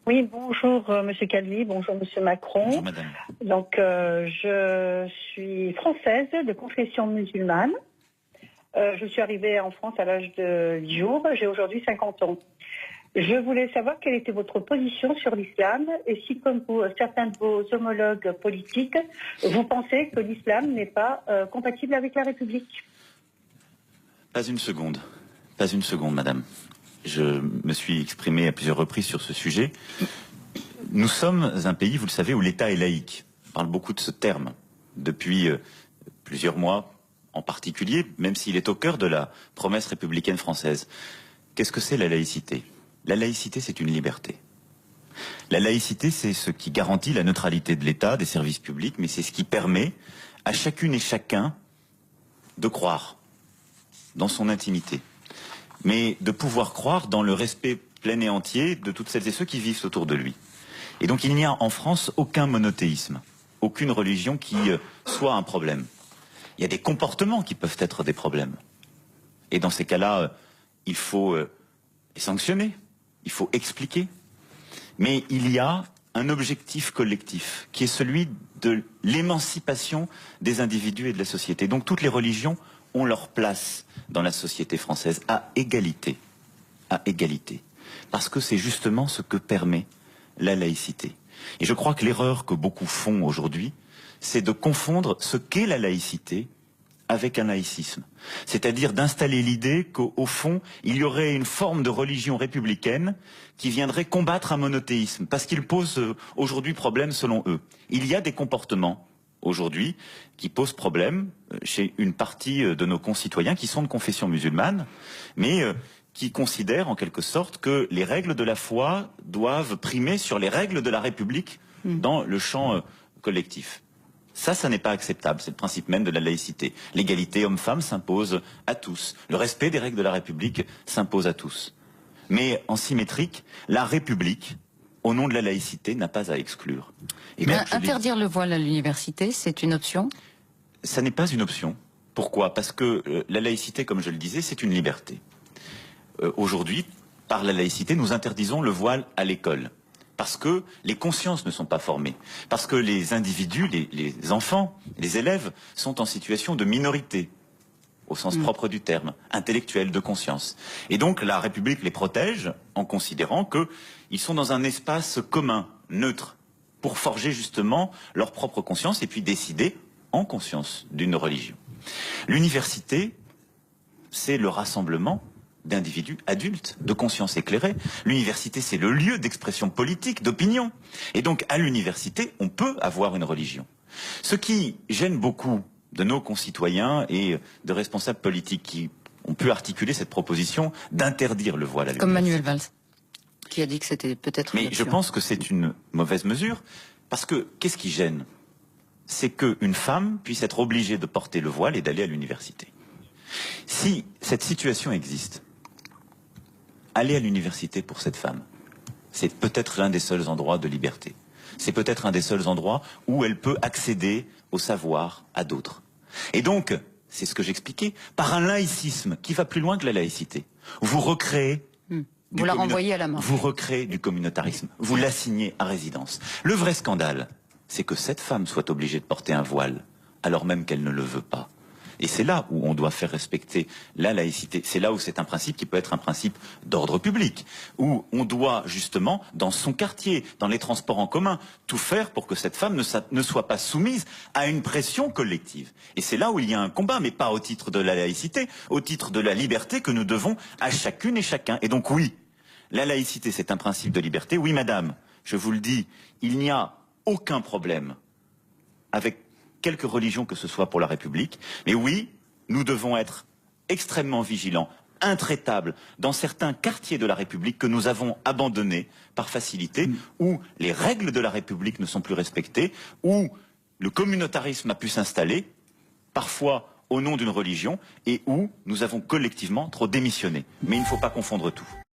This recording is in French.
Oui, bonjour Monsieur Calvi, bonjour Monsieur Macron. Bonjour madame. Donc je suis française de confession musulmane. Je suis arrivée en France à l'âge de 10 jours, j'ai aujourd'hui 50 ans. Je voulais savoir quelle était votre position sur l'islam et si, comme vous, certains de vos homologues politiques, vous pensez que l'islam n'est pas compatible avec la République. Pas une seconde, madame. Je me suis exprimé à plusieurs reprises sur ce sujet. Nous sommes un pays, vous le savez, où l'État est laïque. On parle beaucoup de ce terme depuis plusieurs mois en particulier, même s'il est au cœur de la promesse républicaine française. Qu'est-ce que c'est la laïcité? La laïcité, c'est une liberté. La laïcité, c'est ce qui garantit la neutralité de l'État, des services publics, mais c'est ce qui permet à chacune et chacun de croire dans son intimité, mais de pouvoir croire dans le respect plein et entier de toutes celles et ceux qui vivent autour de lui. Et donc il n'y a en France aucun monothéisme, aucune religion qui soit un problème. Il y a des comportements qui peuvent être des problèmes. Et dans ces cas-là, il faut les sanctionner, il faut expliquer. Mais il y a un objectif collectif qui est celui de l'émancipation des individus et de la société. Donc toutes les religions ont leur place dans la société française à égalité. À égalité. Parce que c'est justement ce que permet la laïcité. Et je crois que l'erreur que beaucoup font aujourd'hui, c'est de confondre ce qu'est la laïcité avec un laïcisme. C'est-à-dire d'installer l'idée qu'au fond, il y aurait une forme de religion républicaine qui viendrait combattre un monothéisme, parce qu'il pose aujourd'hui problème selon eux. Il y a des comportements aujourd'hui qui posent problème chez une partie de nos concitoyens qui sont de confession musulmane, mais qui considèrent en quelque sorte que les règles de la foi doivent primer sur les règles de la République dans le champ collectif. Ça n'est pas acceptable, c'est le principe même de la laïcité. L'égalité homme-femme s'impose à tous. Le respect des règles de la République s'impose à tous. Mais en symétrique, la République, au nom de la laïcité, n'a pas à exclure. Et même, interdire le voile à l'université, c'est une option? Ça n'est pas une option. Pourquoi? Parce que la laïcité, comme je le disais, c'est une liberté. Aujourd'hui, par la laïcité, nous interdisons le voile à l'école. Parce que les consciences ne sont pas formées, parce que les individus, les enfants, les élèves sont en situation de minorité, au sens propre du terme, intellectuelle, de conscience. Et donc la République les protège en considérant qu'ils sont dans un espace commun, neutre, pour forger justement leur propre conscience et puis décider en conscience d'une religion. L'université, c'est le rassemblement d'individus adultes, de conscience éclairée. L'université, c'est le lieu d'expression politique, d'opinion. Et donc, à l'université, on peut avoir une religion. Ce qui gêne beaucoup de nos concitoyens et de responsables politiques qui ont pu articuler cette proposition d'interdire le voile à l'université. Comme Manuel Valls, qui a dit que c'était peut-être une option. Mais je pense que c'est une mauvaise mesure, parce que qu'est-ce qui gêne? C'est qu'une femme puisse être obligée de porter le voile et d'aller à l'université. Si cette situation existe, aller à l'université pour cette femme, c'est peut-être l'un des seuls endroits de liberté. C'est peut-être un des seuls endroits où elle peut accéder au savoir à d'autres. Et donc, c'est ce que j'expliquais, par un laïcisme qui va plus loin que la laïcité. Vous recréez vous la renvoyez à la mort. Vous recréez du communautarisme. Vous l'assignez à résidence. Le vrai scandale, c'est que cette femme soit obligée de porter un voile, alors même qu'elle ne le veut pas. Et c'est là où on doit faire respecter la laïcité. C'est là où c'est un principe qui peut être un principe d'ordre public, où on doit justement, dans son quartier, dans les transports en commun, tout faire pour que cette femme ne soit pas soumise à une pression collective. Et c'est là où il y a un combat, mais pas au titre de la laïcité, au titre de la liberté que nous devons à chacune et chacun. Et donc oui, la laïcité c'est un principe de liberté. Oui madame, je vous le dis, il n'y a aucun problème avec quelque religion que ce soit pour la République. Mais oui, nous devons être extrêmement vigilants, intraitables dans certains quartiers de la République que nous avons abandonnés par facilité, où les règles de la République ne sont plus respectées, où le communautarisme a pu s'installer, parfois au nom d'une religion, et où nous avons collectivement trop démissionné. Mais il ne faut pas confondre tout.